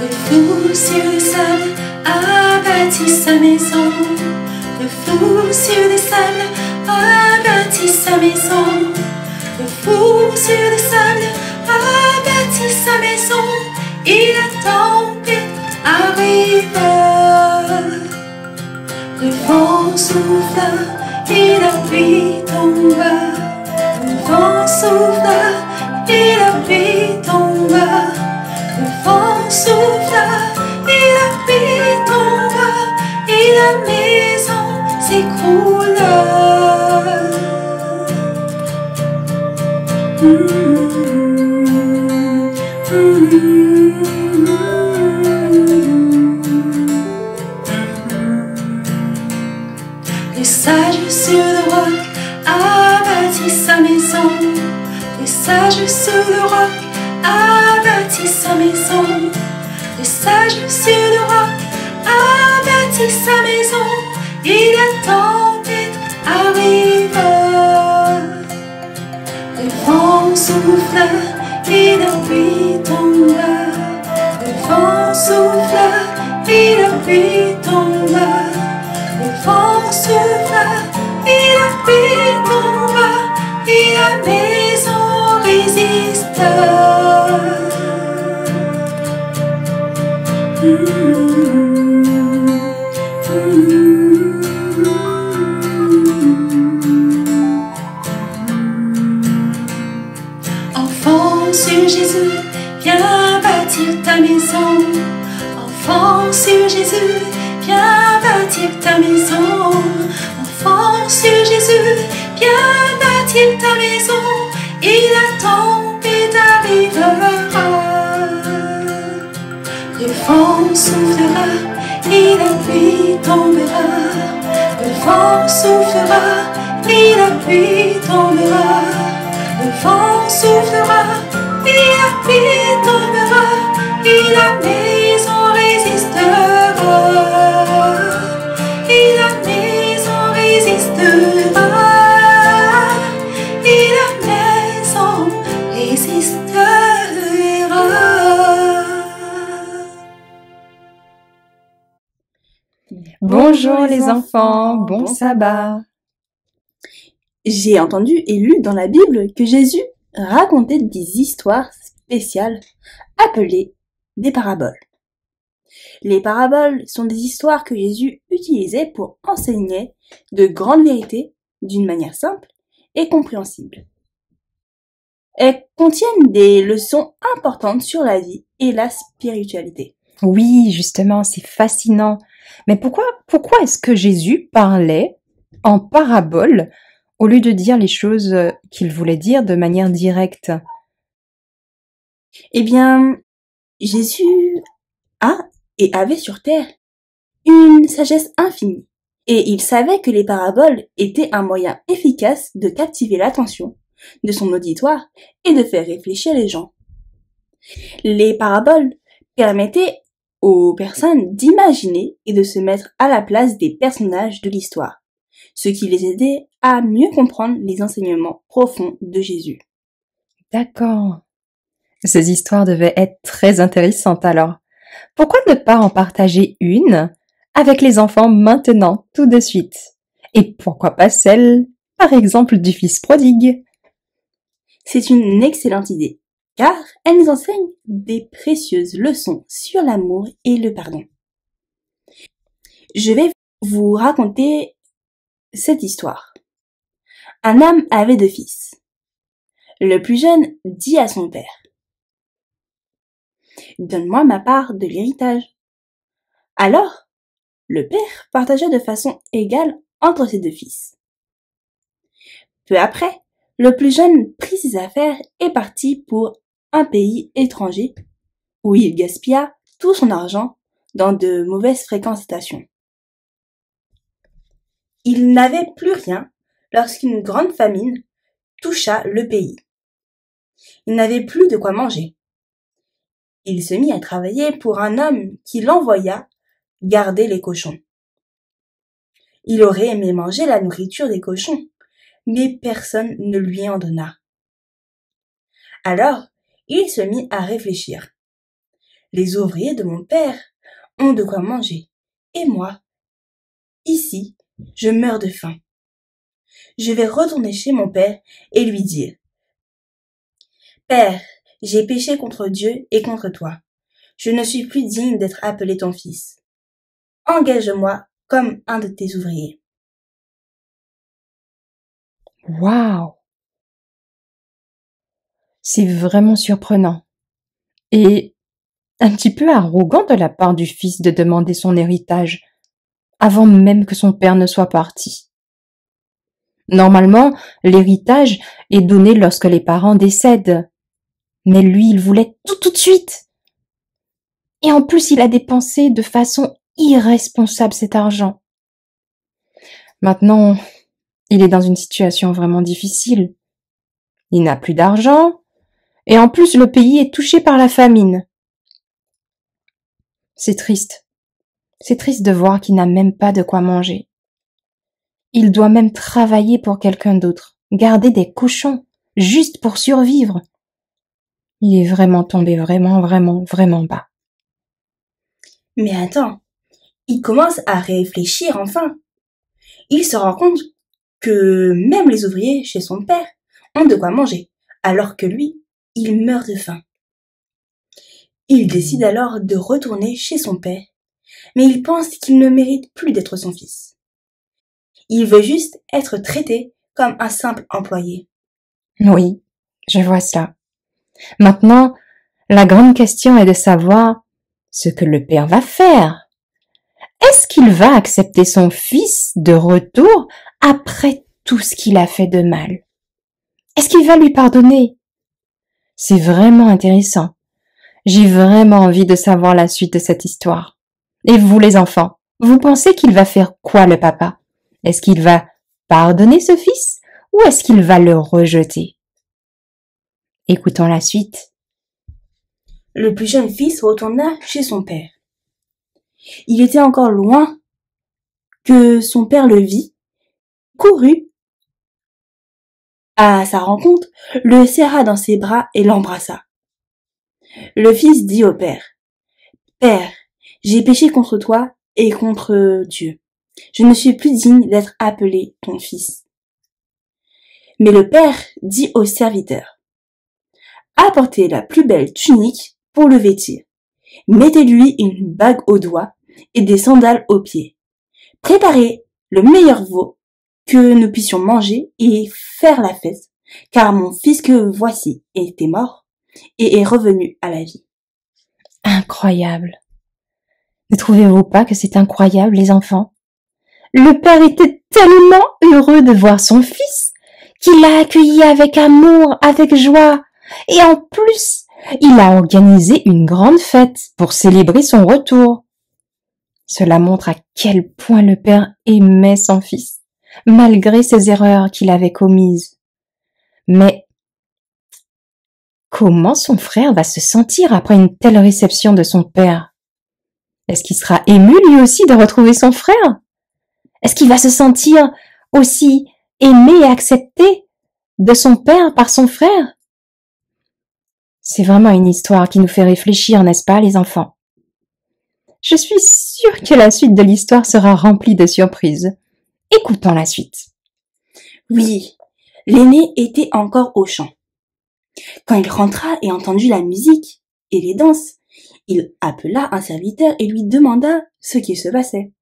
Le fou sur les sables a bâti sa maison. Le fou sur les sables a bâti sa maison. Le fou sur les sables a bâti sa maison. Et la tempête arrive. Le vent souffla et la pluie tomba. Le vent souffla et la pluie tomba. Le vent souffla et la pluie tomba. Et la maison s'écroula. Le sage sur le roc a bâti sa maison. Le sage sur le roc a bâti sa maison. Le sage sur le roc a bâti sa maison. Et la tempête arrive. Le vent souffla et la pluie tomba. Le vent souffla et la pluie tomba. Le vent souffla et la pluie tomba. Et la maison résista. Enfant sur Jésus, viens bâtir ta maison. Enfant sur Jésus, viens bâtir ta maison. Enfant sur Jésus, viens bâtir ta maison. Et la tempête arrivera. Le vent soufflera et la pluie tombera. Le vent soufflera et la pluie tombera. Le vent soufflera et la pluie tombera. Et la maison résistera. Et la maison résistera. Et la maison résistera. Bonjour les enfants, bon sabbat. J'ai entendu et lu dans la Bible que Jésus racontait des histoires spéciales appelées des paraboles. Les paraboles sont des histoires que Jésus utilisait pour enseigner de grandes vérités d'une manière simple et compréhensible. Elles contiennent des leçons importantes sur la vie et la spiritualité. Oui, justement, c'est fascinant. Mais pourquoi est-ce que Jésus parlait en parabole au lieu de dire les choses qu'il voulait dire de manière directe? Eh bien, Jésus a et avait sur terre une sagesse infinie. Et il savait que les paraboles étaient un moyen efficace de captiver l'attention de son auditoire et de faire réfléchir les gens. Les paraboles permettaient aux personnes d'imaginer et de se mettre à la place des personnages de l'histoire, ce qui les aidait à mieux comprendre les enseignements profonds de Jésus. D'accord. Ces histoires devaient être très intéressantes alors. Pourquoi ne pas en partager une avec les enfants maintenant, tout de suite? Et pourquoi pas celle, par exemple, du fils prodigue? C'est une excellente idée, car elle nous enseigne des précieuses leçons sur l'amour et le pardon. Je vais vous raconter cette histoire. Un homme avait 2 fils. Le plus jeune dit à son père: « Donne-moi ma part de l'héritage. » Alors, le père partagea de façon égale entre ses 2 fils. Peu après, le plus jeune prit ses affaires et partit pour un pays étranger où il gaspilla tout son argent dans de mauvaises fréquentations. Il n'avait plus rien lorsqu'une grande famine toucha le pays. Il n'avait plus de quoi manger. Il se mit à travailler pour un homme qui l'envoya garder les cochons. Il aurait aimé manger la nourriture des cochons, mais personne ne lui en donna. Alors, il se mit à réfléchir. Les ouvriers de mon père ont de quoi manger. Et moi, ici, je meurs de faim. Je vais retourner chez mon père et lui dire: Père, j'ai péché contre Dieu et contre toi. Je ne suis plus digne d'être appelé ton fils. Engage-moi comme un de tes ouvriers. Waouh! C'est vraiment surprenant. Et un petit peu arrogant de la part du fils de demander son héritage avant même que son père ne soit parti. Normalement, l'héritage est donné lorsque les parents décèdent. Mais lui, il voulait tout de suite. Et en plus, il a dépensé de façon irresponsable cet argent. Maintenant, il est dans une situation vraiment difficile. Il n'a plus d'argent, et en plus, le pays est touché par la famine. C'est triste. C'est triste de voir qu'il n'a même pas de quoi manger. Il doit même travailler pour quelqu'un d'autre, garder des cochons, juste pour survivre. Il est vraiment tombé vraiment bas. Mais attends, il commence à réfléchir enfin. Il se rend compte que même les ouvriers chez son père ont de quoi manger, alors que lui, il meurt de faim. Il décide alors de retourner chez son père, mais il pense qu'il ne mérite plus d'être son fils. Il veut juste être traité comme un simple employé. Oui, je vois ça. Maintenant, la grande question est de savoir ce que le père va faire. Est-ce qu'il va accepter son fils de retour après tout ce qu'il a fait de mal? Est-ce qu'il va lui pardonner? C'est vraiment intéressant. J'ai vraiment envie de savoir la suite de cette histoire. Et vous les enfants, vous pensez qu'il va faire quoi le papa? Est-ce qu'il va pardonner ce fils ou est-ce qu'il va le rejeter? Écoutons la suite. Le plus jeune fils retourna chez son père. Il était encore loin que son père le vit, courut à sa rencontre, le serra dans ses bras et l'embrassa. Le fils dit au père: Père, j'ai péché contre toi et contre Dieu. Je ne suis plus digne d'être appelé ton fils. Mais le père dit au serviteur: Apportez la plus belle tunique pour le vêtir. Mettez-lui une bague au doigt et des sandales aux pieds. Préparez le meilleur veau que nous puissions manger et faire la fête, car mon fils que voici était mort et est revenu à la vie. Incroyable. Ne trouvez-vous pas que c'est incroyable, les enfants? Le père était tellement heureux de voir son fils qu'il l'a accueilli avec amour, avec joie. Et en plus, il a organisé une grande fête pour célébrer son retour. Cela montre à quel point le père aimait son fils, malgré ses erreurs qu'il avait commises. Mais comment son frère va se sentir après une telle réception de son père? Est-ce qu'il sera ému lui aussi de retrouver son frère? Est-ce qu'il va se sentir aussi aimé et accepté de son père par son frère? C'est vraiment une histoire qui nous fait réfléchir, n'est-ce pas, les enfants? Je suis sûre que la suite de l'histoire sera remplie de surprises. Écoutons la suite. Oui, l'aîné était encore au champ. Quand il rentra et entendit la musique et les danses, il appela un serviteur et lui demanda ce qui se passait.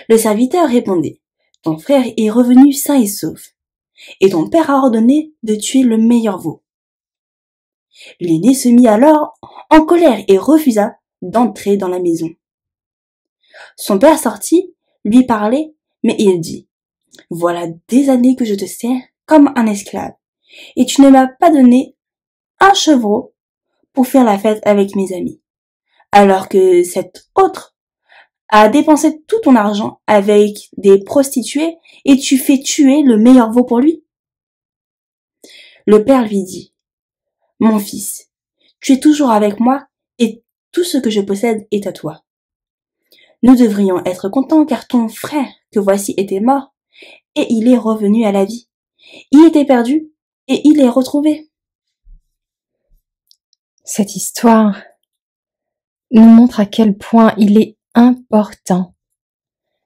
Le serviteur répondit: Ton frère est revenu sain et sauf, et ton père a ordonné de tuer le meilleur veau. L'aîné se mit alors en colère et refusa d'entrer dans la maison. Son père sortit, lui parlait, mais il dit: Voilà des années que je te sers comme un esclave, et tu ne m'as pas donné un chevreau pour faire la fête avec mes amis, alors que cet autre a dépensé tout ton argent avec des prostituées et tu fais tuer le meilleur veau pour lui. Le père lui dit: Mon fils, tu es toujours avec moi et tout ce que je possède est à toi. Nous devrions être contents car ton frère que voici était mort et il est revenu à la vie. Il était perdu et il est retrouvé. Cette histoire nous montre à quel point il est important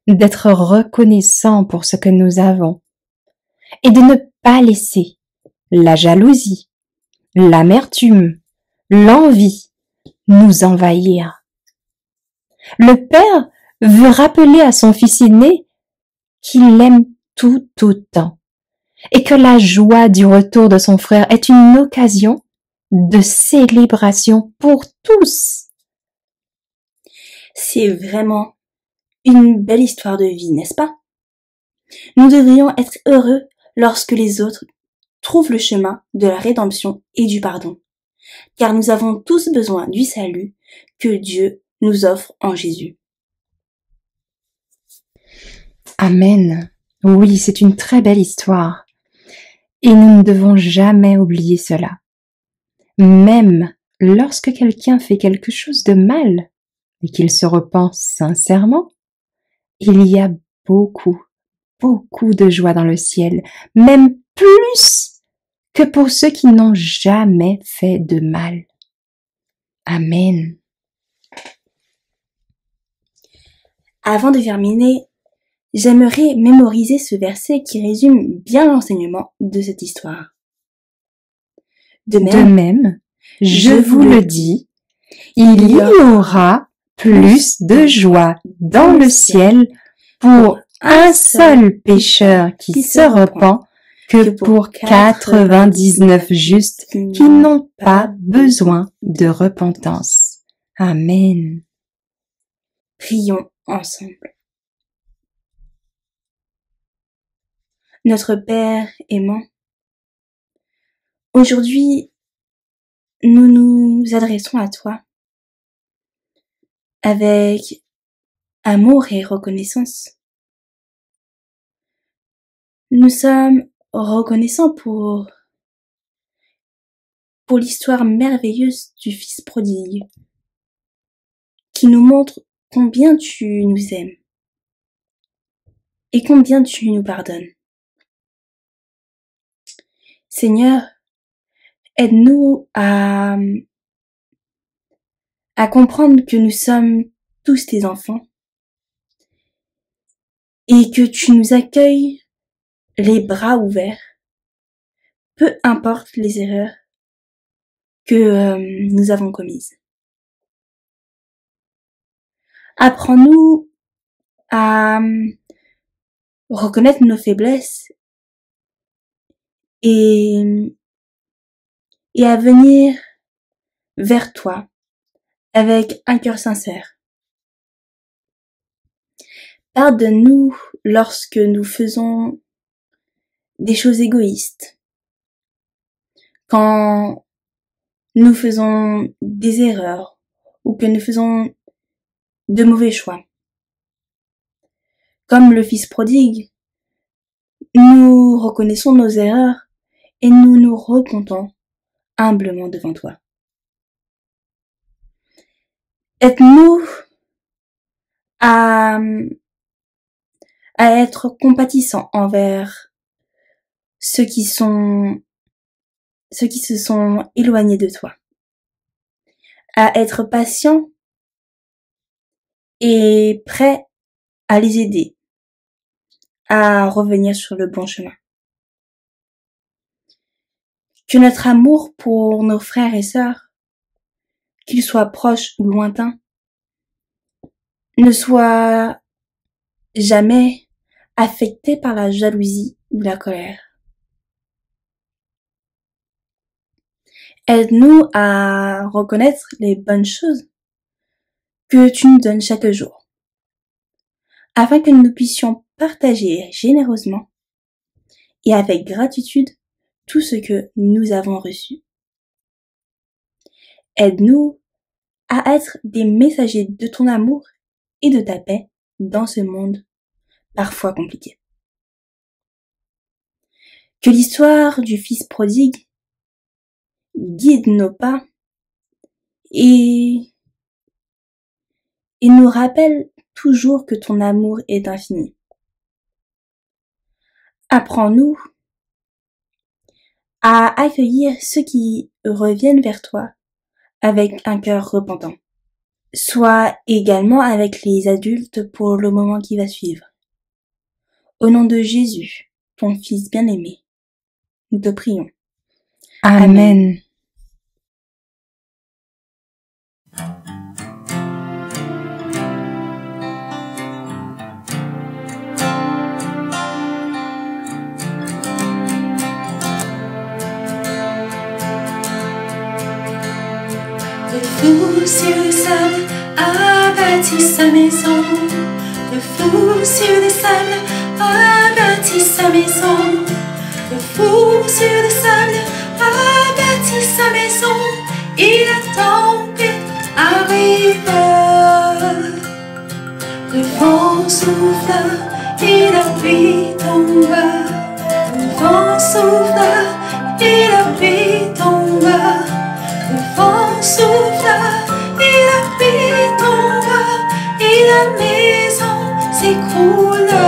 d'être reconnaissant pour ce que nous avons et de ne pas laisser la jalousie, l'amertume, l'envie nous envahir. Le Père veut rappeler à son fils aîné qu'il l'aime tout autant et que la joie du retour de son frère est une occasion de célébration pour tous. C'est vraiment une belle histoire de vie, n'est-ce pas? Nous devrions être heureux lorsque les autres trouvent le chemin de la rédemption et du pardon, car nous avons tous besoin du salut que Dieu nous offre en Jésus. Amen. Oui, c'est une très belle histoire. Et nous ne devons jamais oublier cela. Même lorsque quelqu'un fait quelque chose de mal et qu'il se repent sincèrement, il y a beaucoup de joie dans le ciel, même plus que pour ceux qui n'ont jamais fait de mal. Amen. Avant de terminer, j'aimerais mémoriser ce verset qui résume bien l'enseignement de cette histoire. De même, je vous le dis, il y aura plus de joie dans le ciel pour un seul pécheur qui se repent que pour 99 justes qui n'ont pas besoin de repentance. Amen. Prions ensemble. Notre Père aimant, aujourd'hui, nous nous adressons à toi avec amour et reconnaissance. Nous sommes reconnaissants pour l'histoire merveilleuse du Fils prodigue, qui nous montre combien tu nous aimes et combien tu nous pardonnes. Seigneur, aide-nous à comprendre que nous sommes tous tes enfants et que tu nous accueilles les bras ouverts, peu importe les erreurs que nous avons commises. Apprends-nous à reconnaître nos faiblesses et à venir vers toi avec un cœur sincère. Pardonne-nous lorsque nous faisons des choses égoïstes, quand nous faisons des erreurs ou que nous faisons de mauvais choix. Comme le Fils prodigue, nous reconnaissons nos erreurs et nous nous repentons humblement devant toi. Aide-nous à être compatissants envers ceux qui se sont éloignés de toi, à être patients et prêts à les aider à revenir sur le bon chemin. Que notre amour pour nos frères et sœurs, qu'ils soient proches ou lointains, ne soit jamais affecté par la jalousie ou la colère. Aide-nous à reconnaître les bonnes choses que tu nous donnes chaque jour, afin que nous puissions partager généreusement et avec gratitude tout ce que nous avons reçu. Aide-nous à être des messagers de ton amour et de ta paix dans ce monde parfois compliqué. Que l'histoire du Fils prodigue guide nos pas et nous rappelle toujours que ton amour est infini. Apprends-nous à accueillir ceux qui reviennent vers toi avec un cœur repentant. Sois également avec les adultes pour le moment qui va suivre. Au nom de Jésus, ton Fils bien-aimé, nous te prions. Amen. Le fou sur les sables a bâti sa maison. Le fou sur les sables a bâti sa maison. Le fou sur les sables a bâti sa maison. Et la tempête arrive. Le vent souffla et la pluie tomba. Le vent souffla et la pluie tomba. Le vent souffla et la pluie tomba et la maison s'écroula.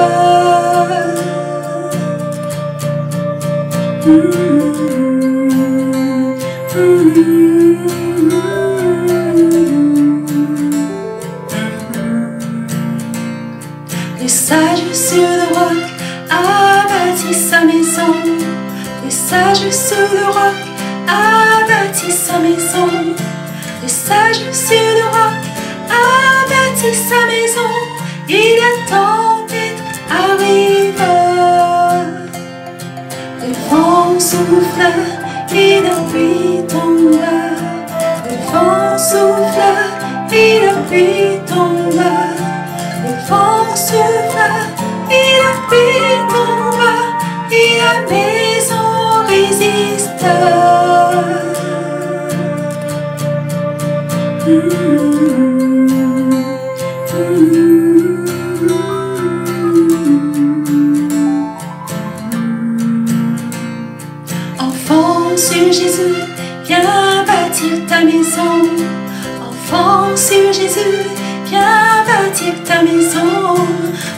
Le sage sur le roc a bâti sa maison. Le sage sur le roc a bâti sa maison. Le sage sur le roc a bâti sa maison. Et la tempête arrive. Le vent souffla et la pluie tomba. Le vent souffla et la pluie tomba. Le vent souffla et la pluie tomba. Et la maison résista. Enfant sur Jésus, viens bâtir ta maison. Enfant sur Jésus, viens bâtir ta maison.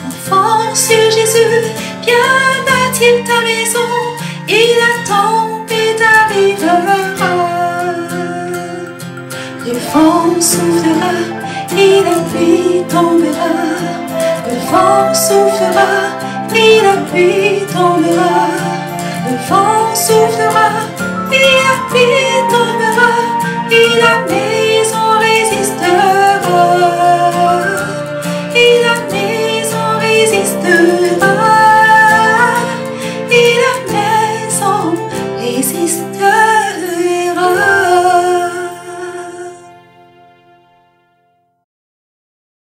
Enfant sur Jésus, viens bâtir ta maison. Et la tempête arrivera. Le vent soufflera et la pluie tombera. Le vent soufflera et la pluie tombera. Le vent soufflera et la pluie tombera. Et la mer